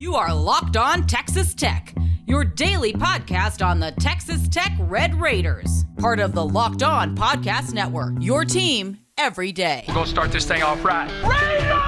You are Locked On Texas Tech, your daily podcast on the Texas Tech Red Raiders, part of the Locked On Podcast Network, your team every day. We're going to start this thing off right. Raider!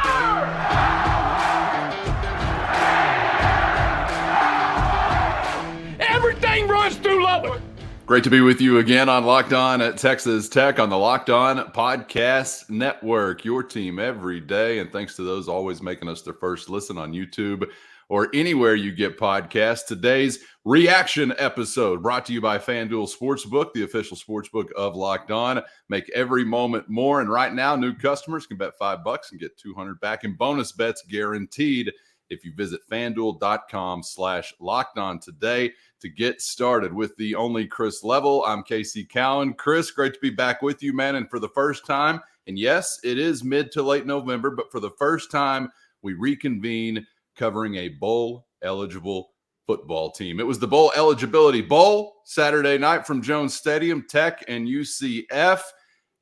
Everything runs through Lubbock. Great to be with you again on Locked On at Texas Tech on the Locked On Podcast Network, your team every day. And thanks to those always making us their first listen on YouTube or anywhere you get podcasts. Today's reaction episode brought to you by FanDuel Sportsbook, the official sportsbook of Locked On. Make every moment more. And right now, new customers can bet $5 and get $200 back in bonus bets guaranteed if you visit FanDuel.com/LockedOn today to get started. With the only Chris Level, I'm Casey Cowan. Chris, great to be back with you, man. And for the first time, and yes, it is mid to late November, but for the first time, we reconvene covering a bowl-eligible football team. It was the Bowl Eligibility Bowl Saturday night from Jones Stadium, Tech and UCF,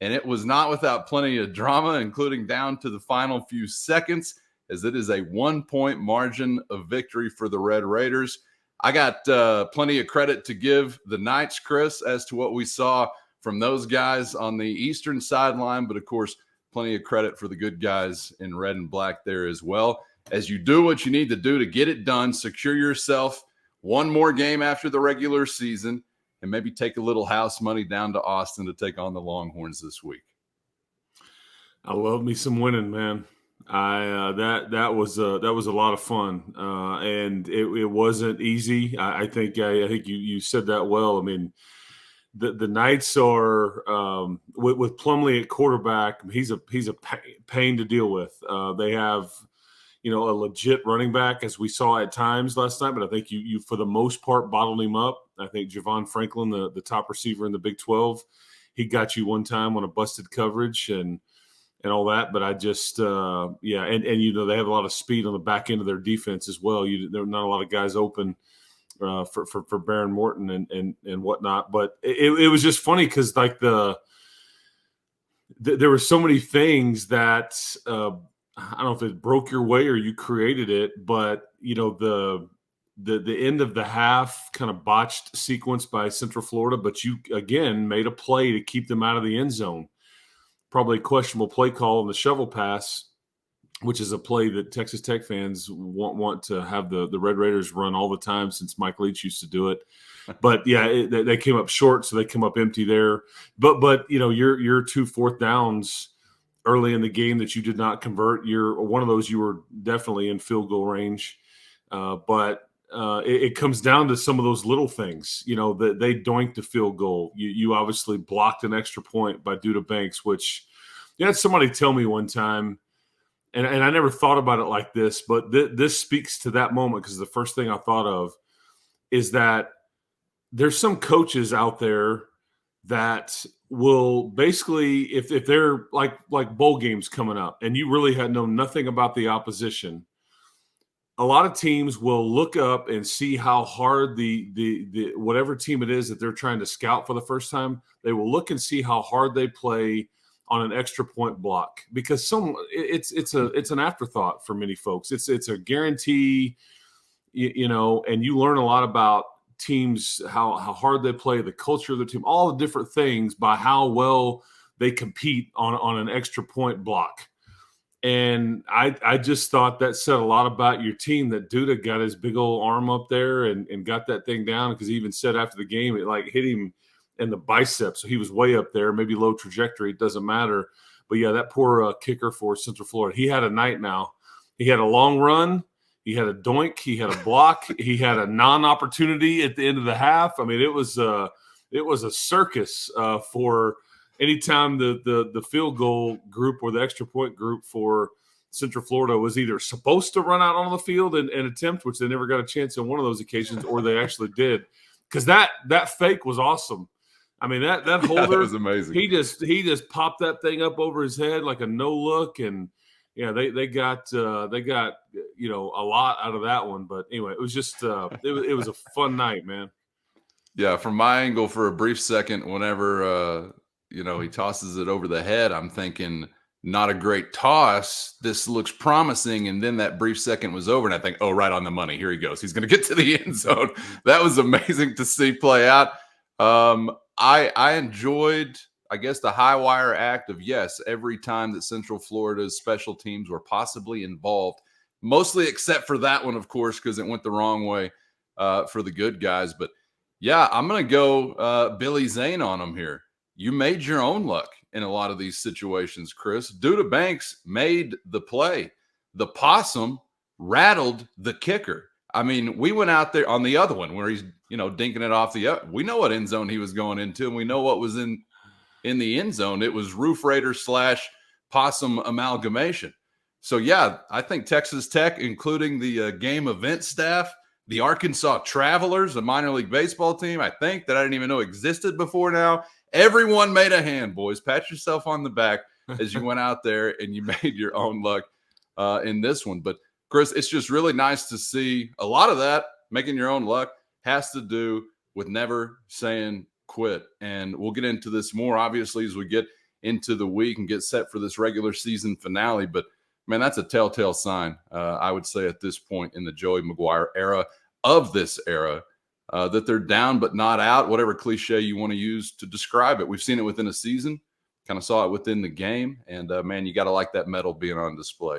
and it was not without plenty of drama, including down to the final few seconds, as it is a 1-point margin of victory for the Red Raiders. I got plenty of credit to give the Knights, Chris, as to what we saw from those guys on the eastern sideline, but of course, plenty of credit for the good guys in red and black there as well. As you do what you need to do to get it done, secure yourself one more game after the regular season, and maybe take a little house money down to Austin to take on the Longhorns this week. I love me some winning, man. That was a lot of fun, and it wasn't easy. I think you said that well. I mean, the Knights are with Plumlee at quarterback. He's a pain to deal with. They have a legit running back, as we saw at times last night, but I think you for the most part bottled him up. I think Javon Franklin, the top receiver in the Big 12, he got you one time on a busted coverage and all that. But I just they have a lot of speed on the back end of their defense as well. There are not a lot of guys open for Baron Morton and whatnot. But it was just funny because like there were so many things that I don't know if it broke your way or you created it, but the end of the half kind of botched sequence by Central Florida, but you again made a play to keep them out of the end zone. Probably a questionable play call on the shovel pass, which is a play that Texas Tech fans want to have the Red Raiders run all the time since Mike Leach used to do it. But yeah, they came up short, so they come up empty there. But your 2 4th downs early in the game that you did not convert, you're one of those you were definitely in field goal range. But it comes down to some of those little things, that they doinked a field goal. You obviously blocked an extra point by Duda Banks, which you had somebody tell me one time, and I never thought about it like this, but this speaks to that moment, because the first thing I thought of is that there's some coaches out there that will basically, if they're like bowl games coming up and you really know nothing about the opposition, a lot of teams will look up and see how hard the whatever team it is that they're trying to scout for the first time, they will look and see how hard they play on an extra point block, because it's an afterthought for many folks. It's a guarantee, and you learn a lot about teams, how hard they play, the culture of the team, all the different things by how well they compete on an extra point block. And I just thought that said a lot about your team, that Duda got his big old arm up there and got that thing down, because he even said after the game it like hit him in the biceps. So he was way up there, maybe low trajectory, it doesn't matter. But yeah, that poor kicker for Central Florida, he had a night now. He had a long run. He had a doink. He had a block. He had a non-opportunity at the end of the half. I mean, it was a circus for anytime the field goal group or the extra point group for Central Florida was either supposed to run out on the field and attempt, which they never got a chance on one of those occasions, or they actually did. Because that fake was awesome. I mean, that holder, that was amazing. He just popped that thing up over his head like a no look, and yeah, they got a lot out of that one. But anyway, it was just it was a fun night, man. Yeah, from my angle, for a brief second, whenever he tosses it over the head, I'm thinking not a great toss. This looks promising. And then that brief second was over. And I think, oh, right on the money. Here he goes. He's going to get to the end zone. That was amazing to see play out. I enjoyed, I guess, the high wire act of, yes, every time that Central Florida's special teams were possibly involved, mostly except for that one, of course, because it went the wrong way for the good guys. But yeah, I'm going to go Billy Zane on him here. You made your own luck in a lot of these situations, Chris. Duda Banks made the play. The possum rattled the kicker. I mean, we went out there on the other one where he's, dinking it off we know what end zone he was going into, and we know what was in the end zone. It was Roof Raider / possum amalgamation. So, yeah, I think Texas Tech, including the game event staff, the Arkansas Travelers, a minor league baseball team, I think, that I didn't even know existed before now. Everyone made a hand, boys. Pat yourself on the back as you went out there and you made your own luck in this one. But, Chris, it's just really nice to see a lot of that. Making your own luck has to do with never saying quit. And we'll get into this more, obviously, as we get into the week and get set for this regular season finale. But, man, that's a telltale sign, I would say, at this point in the Joey McGuire era of this era, that they're down but not out, whatever cliche you want to use to describe it. We've seen it within a season, kind of saw it within the game, and, man, you got to like that medal being on display.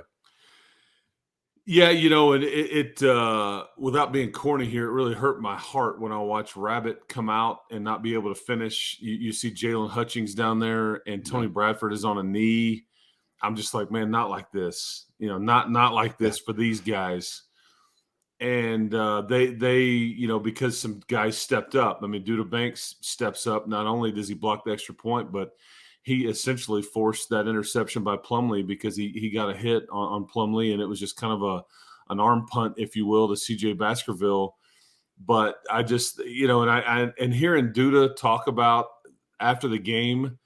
Yeah, and it without being corny here, it really hurt my heart when I watched Rabbit come out and not be able to finish. You see Jalen Hutchings down there, and Tony Bradford is on a knee. I'm just like, man, not like this, not like this for these guys. And they because some guys stepped up. I mean, Duda Banks steps up. Not only does he block the extra point, but he essentially forced that interception by Plumlee because he got a hit on Plumlee, and it was just kind of an arm punt, if you will, to CJ Baskerville. But I just, and hearing Duda talk about after the game,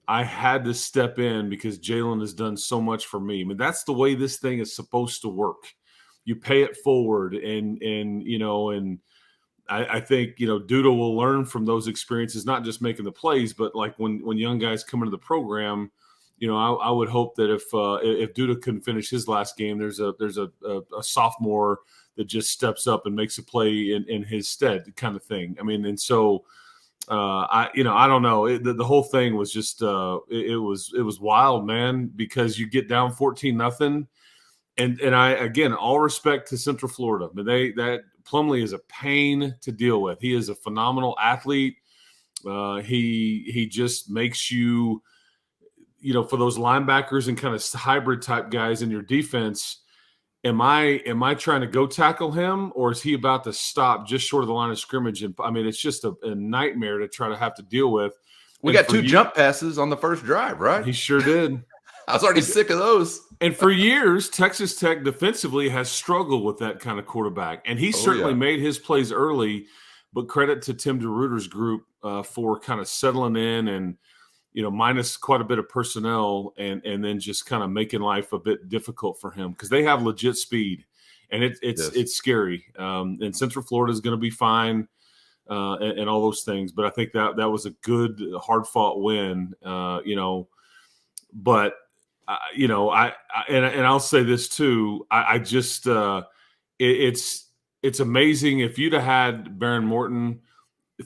I had to step in because Jalen has done so much for me. I mean, that's the way this thing is supposed to work. You pay it forward, and I think, Duda will learn from those experiences, not just making the plays, but like when young guys come into the program, I would hope that if Duda couldn't finish his last game, there's a sophomore that just steps up and makes a play in his stead, kind of thing. I mean, and so I don't know. The whole thing was just it was wild, man, because you get down 14-0. And I, again, all respect to Central Florida, but that Plumlee is a pain to deal with. He is a phenomenal athlete. He just makes you, for those linebackers and kind of hybrid type guys in your defense. Am I trying to go tackle him, or is he about to stop just short of the line of scrimmage? And I mean, it's just a nightmare to try to have to deal with. We got two jump passes on the first drive, right? He sure did. I was already sick of those. And for years, Texas Tech defensively has struggled with that kind of quarterback. And he certainly made his plays early, but credit to Tim DeRuyter's group for kind of settling in and, minus quite a bit of personnel and then just kind of making life a bit difficult for him because they have legit speed. And it's scary. And Central Florida is going to be fine and all those things. But I think that was a good, hard-fought win, But – I'll say this too. I just it's amazing if you'd have had Baron Morton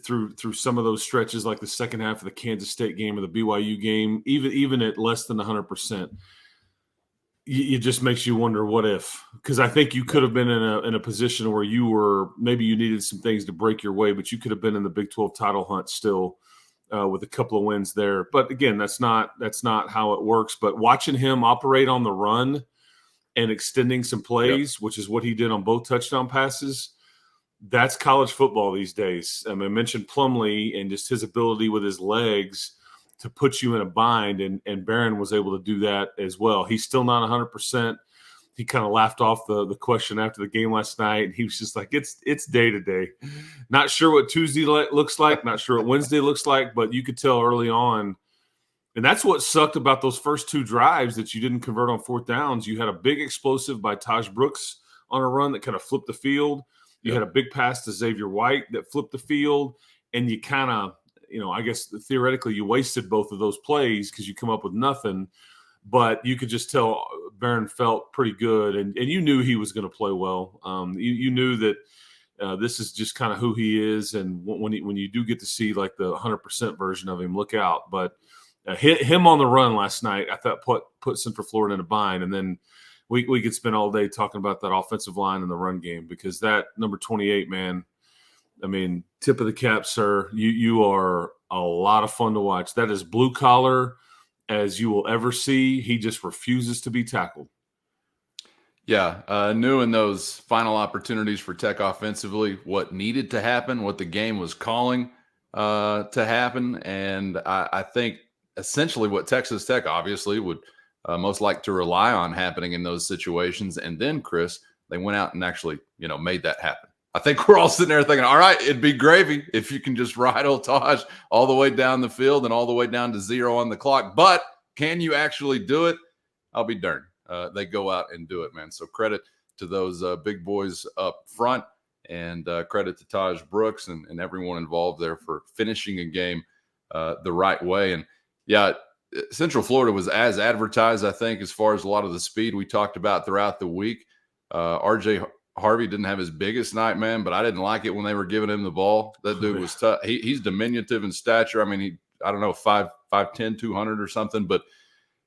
through some of those stretches, like the second half of the Kansas State game or the BYU game, even at less than 100%, it just makes you wonder what if. Because I think you could have been in a position where you needed some things to break your way, but you could have been in the Big 12 title hunt still. With a couple of wins there. But again, that's not how it works. But watching him operate on the run and extending some plays, which is what he did on both touchdown passes, that's college football these days. I mentioned Plumlee and just his ability with his legs to put you in a bind, and Barron was able to do that as well. He's still not 100%. He kind of laughed off the question after the game last night. And he was just like, it's day to day. Not sure what Tuesday looks like, not sure what Wednesday looks like, but you could tell early on. And that's what sucked about those first two drives that you didn't convert on fourth downs. You had a big explosive by Taj Brooks on a run that kind of flipped the field. You had a big pass to Xavier White that flipped the field. And you kind of, I guess theoretically you wasted both of those plays because you come up with nothing. but you could just tell Barron felt pretty good, and you knew he was going to play well. You knew that this is just kind of who he is, and when you do get to see like the 100% version of him, look out. But him on the run last night, I thought put Central Florida in a bind, and then we could spend all day talking about that offensive line and the run game, because that number 28, man, I mean, tip of the cap, sir. You are a lot of fun to watch. That is blue collar as you will ever see. He just refuses to be tackled. Yeah, knew in those final opportunities for Tech offensively what needed to happen, what the game was calling to happen, and I think essentially what Texas Tech obviously would most like to rely on happening in those situations. And then, Chris, they went out and actually, made that happen. I think we're all sitting there thinking, all right, it'd be gravy if you can just ride old Taj all the way down the field and all the way down to 0 on the clock. But can you actually do it? I'll be darned. They go out and do it, man. So credit to those big boys up front, and credit to Taj Brooks and everyone involved there for finishing a game the right way. And, yeah, Central Florida was as advertised, I think, as far as a lot of the speed we talked about throughout the week. RJ Harvey didn't have his biggest night, man, but I didn't like it when they were giving him the ball. That dude was tough. He's diminutive in stature. I mean, I don't know, 5'10", 200 or something, but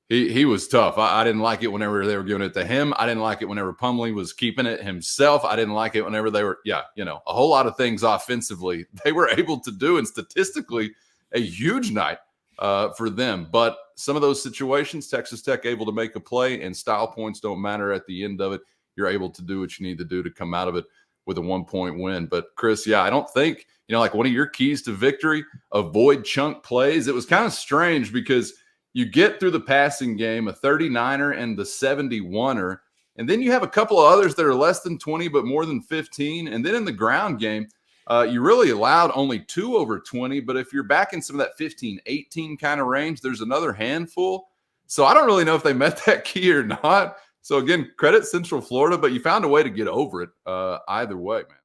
he was tough. I didn't like it whenever they were giving it to him. I didn't like it whenever Pumley was keeping it himself. I didn't like it whenever they were, a whole lot of things offensively they were able to do, and statistically a huge night for them. But some of those situations, Texas Tech able to make a play, and style points don't matter at the end of it. You're able to do what you need to do to come out of it with a 1-point win. But Chris, I don't think, like one of your keys to victory, avoid chunk plays. It was kind of strange because you get through the passing game, a 39er and the 71er, and then you have a couple of others that are less than 20 but more than 15. And then in the ground game, you really allowed only 2 over 20, but if you're back in some of that 15, 18 kind of range, there's another handful. So I don't really know if they met that key or not. So again, credit Central Florida, but you found a way to get over it either way, man.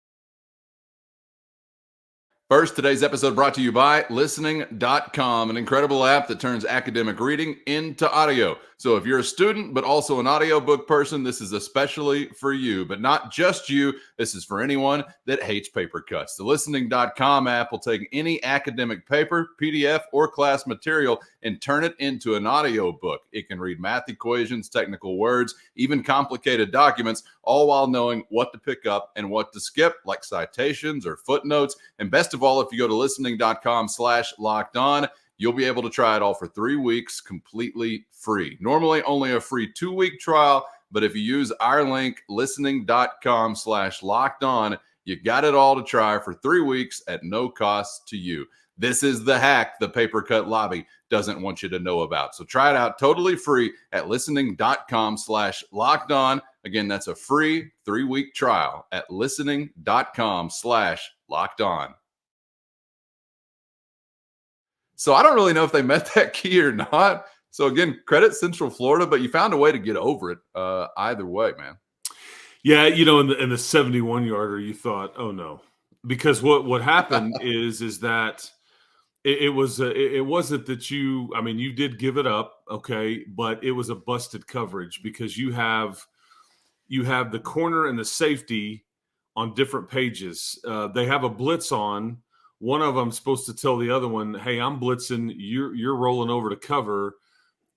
First, today's episode brought to you by Listening.com, an incredible app that turns academic reading into audio. So if you're a student, but also an audiobook person, this is especially for you, but not just you. This is for anyone that hates paper cuts. The Listening.com app will take any academic paper, PDF, or class material and turn it into an audiobook. It can read math equations, technical words, even complicated documents, all while knowing what to pick up and what to skip, like citations or footnotes. And best of all, if you go to listening.com/lockedon, you'll be able to try it all for 3 weeks completely free. Normally only a free 2-week trial, but if you use our link, listening.com/lockedon, you got it all to try for 3 weeks at no cost to you. This is the hack the paper cut lobby doesn't want you to know about. So try it out totally free at listening.com/lockedon. Again, that's a free 3-week trial at listening.com/lockedon. So I don't really know if they met that key or not. So again, credit Central Florida, but you found a way to get over it either way, man. Yeah, in the 71-yarder, you thought, oh no, because what happened is that it wasn't that you did give it up, okay, but it was a busted coverage because you have the corner and the safety on different pages. They have a blitz on. One of them supposed to tell the other one, hey, I'm blitzing, you're rolling over to cover.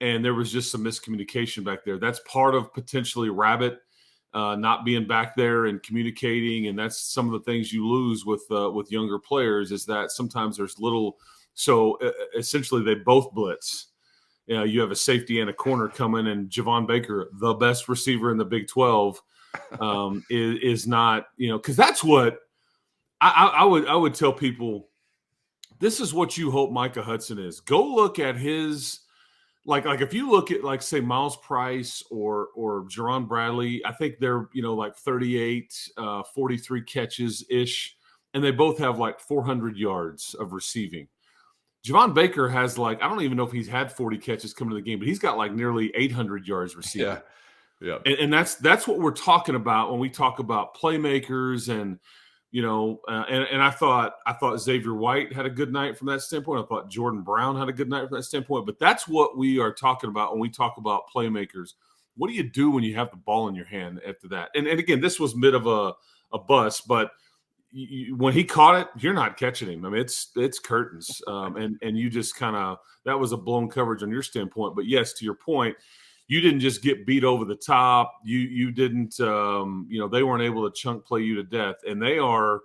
And there was just some miscommunication back there. That's part of potentially Rabbit not being back there and communicating. And that's some of the things you lose with younger players, is that sometimes there's little. So essentially they both blitz. You have a safety and a corner coming, and Javon Baker, the best receiver in the Big 12, is not, because that's what I would tell people. This is what you hope Micah Hudson is. Go look at his, like if you look at, like, say, Miles Price or Jerron Bradley, I think they're, like 38, 43 catches ish, and they both have like 400 yards of receiving. Javon Baker has, like, I don't even know if he's had 40 catches coming to the game, but he's got like nearly 800 yards receiving. Yeah. And that's what we're talking about when we talk about playmakers and And I thought Xavier White had a good night from that standpoint. I thought Jordan Brown had a good night from that standpoint. But that's what we are talking about when we talk about playmakers. What do you do when you have the ball in your hand after that? And again, this was mid of a bust, but when he caught it, you're not catching him. I mean, it's curtains, and you just kind of, that was a blown coverage on your standpoint. But yes, to your point, you didn't just get beat over the top. You didn't, they weren't able to chunk play you to death, and they are.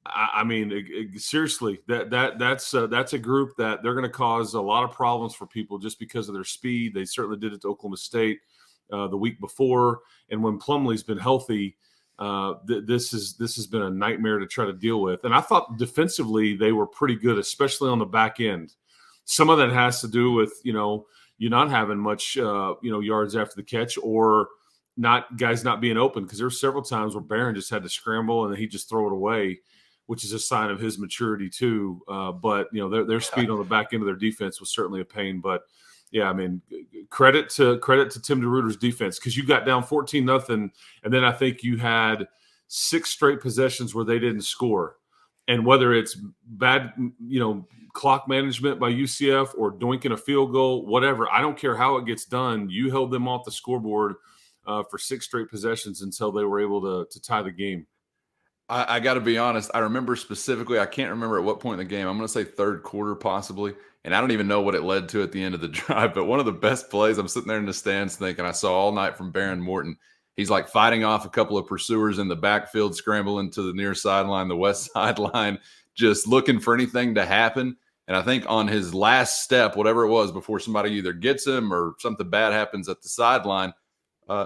I mean, seriously, that's a group that they're going to cause a lot of problems for people just because of their speed. They certainly did it to Oklahoma State the week before, and when Plumlee's been healthy. This has been a nightmare to try to deal with. And I thought defensively they were pretty good, especially on the back end. Some of that has to do with, you not having much, yards after the catch, or guys not being open, because there were several times where Barron just had to scramble and then he just throw it away, which is a sign of his maturity too. But their speed on the back end of their defense was certainly a pain. But yeah, I mean, credit to Tim DeRuyter's defense, because you got down 14-0, and then I think you had 6 straight possessions where they didn't score. And whether it's bad, clock management by UCF or doinking a field goal, whatever, I don't care how it gets done. You held them off the scoreboard for 6 straight possessions until they were able to tie the game. I got to be honest. I remember specifically, I can't remember at what point in the game. I'm going to say third quarter possibly. And I don't even know what it led to at the end of the drive. But one of the best plays, I'm sitting there in the stands thinking, I saw all night from Barron Morton. He's like fighting off a couple of pursuers in the backfield, scrambling to the near sideline, the west sideline, just looking for anything to happen. And I think on his last step, whatever it was, before somebody either gets him or something bad happens at the sideline,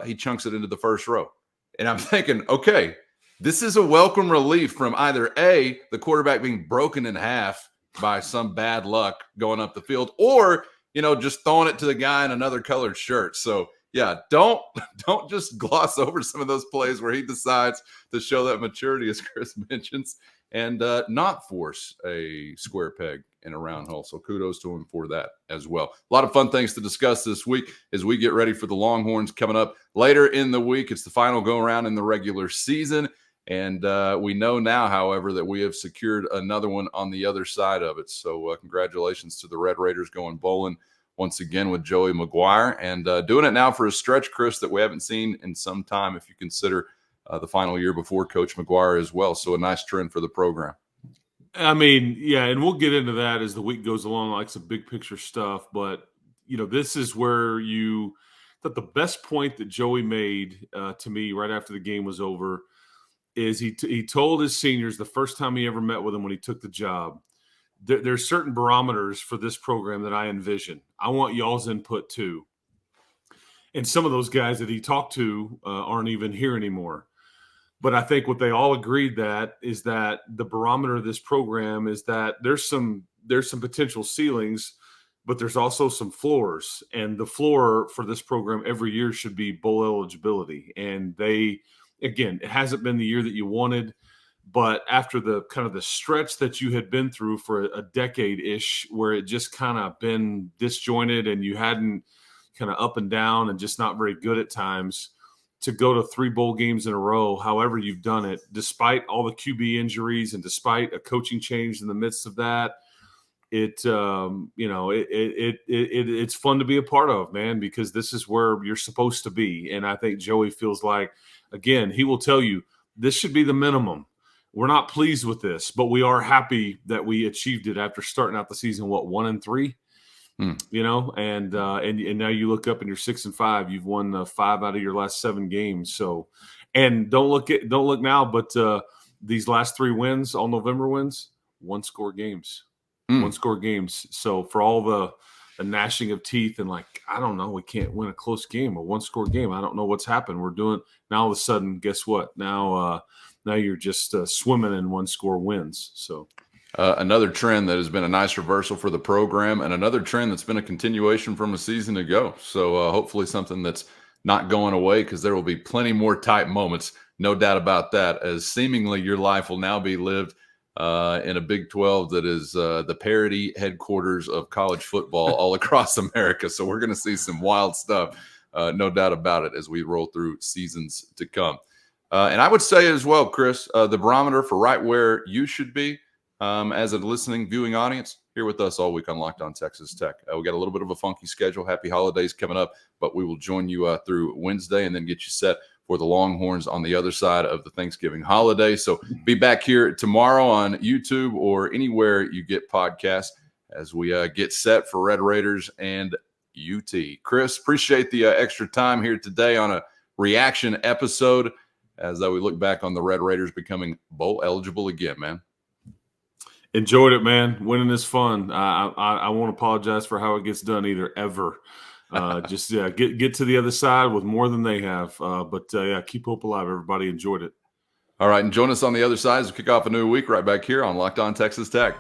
he chunks it into the first row. And I'm thinking, okay, this is a welcome relief from either A, the quarterback being broken in half by some bad luck going up the field, or, just throwing it to the guy in another colored shirt. So yeah, don't just gloss over some of those plays where he decides to show that maturity, as Chris mentions, and not force a square peg in a round hole. So kudos to him for that as well. A lot of fun things to discuss this week as we get ready for the Longhorns coming up later in the week. It's the final go around in the regular season. And we know now, however, that we have secured another one on the other side of it. So congratulations to the Red Raiders going bowling once again with Joey McGuire, and doing it now for a stretch, Chris, that we haven't seen in some time, if you consider the final year before Coach McGuire as well. So a nice trend for the program. I mean, yeah, and we'll get into that as the week goes along, like some big picture stuff. But, this is where that the best point that Joey made to me right after the game was over is he told his seniors the first time he ever met with them when he took the job, there's certain barometers for this program that I envision. I want y'all's input too. And some of those guys that he talked to aren't even here anymore. But I think what they all agreed is that the barometer of this program is that there's some potential ceilings, but there's also some floors. And the floor for this program every year should be bowl eligibility. And again, it hasn't been the year that you wanted, but after the kind of the stretch that you had been through for a decade-ish, where it just kind of been disjointed and you hadn't kind of up and down and just not very good at times, to go to 3 bowl games in a row, however you've done it, despite all the QB injuries and despite a coaching change in the midst of that, it's fun to be a part of, man, because this is where you're supposed to be. And I think Joey feels like, again, he will tell you this should be the minimum. We're not pleased with this, but we are happy that we achieved it after starting out the season, 1-3, and now you look up and you're 6-5. You've won 5 out of your last 7 games. So, and don't look now, but these last 3 wins, all November wins, 1-score games. 1-score games. So for all the gnashing of teeth and like, I don't know, we can't win a close game, a 1-score game. I don't know what's happened. We're doing now. All of a sudden, guess what? Now you're just swimming in 1-score wins. So another trend that has been a nice reversal for the program, and another trend that's been a continuation from a season ago. So hopefully something that's not going away, because there will be plenty more tight moments, no doubt about that, as seemingly your life will now be lived in a Big 12 that is the parody headquarters of college football all across America. So we're going to see some wild stuff, no doubt about it, as we roll through seasons to come. And I would say as well, Chris, the barometer for right where you should be as a listening, viewing audience, here with us all week on Locked On Texas Tech. We got a little bit of a funky schedule. Happy holidays coming up, but we will join you through Wednesday and then get you set for the Longhorns on the other side of the Thanksgiving holiday. So be back here tomorrow on YouTube or anywhere you get podcasts as we get set for Red Raiders and UT. Chris, appreciate the extra time here today on a reaction episode as we look back on the Red Raiders becoming bowl eligible again, man. Enjoyed it, man. Winning is fun. I won't apologize for how it gets done either, ever. Just get to the other side with more than they have. But keep hope alive, everybody. Enjoyed it. All right, and join us on the other side as we kick off a new week right back here on Locked On Texas Tech.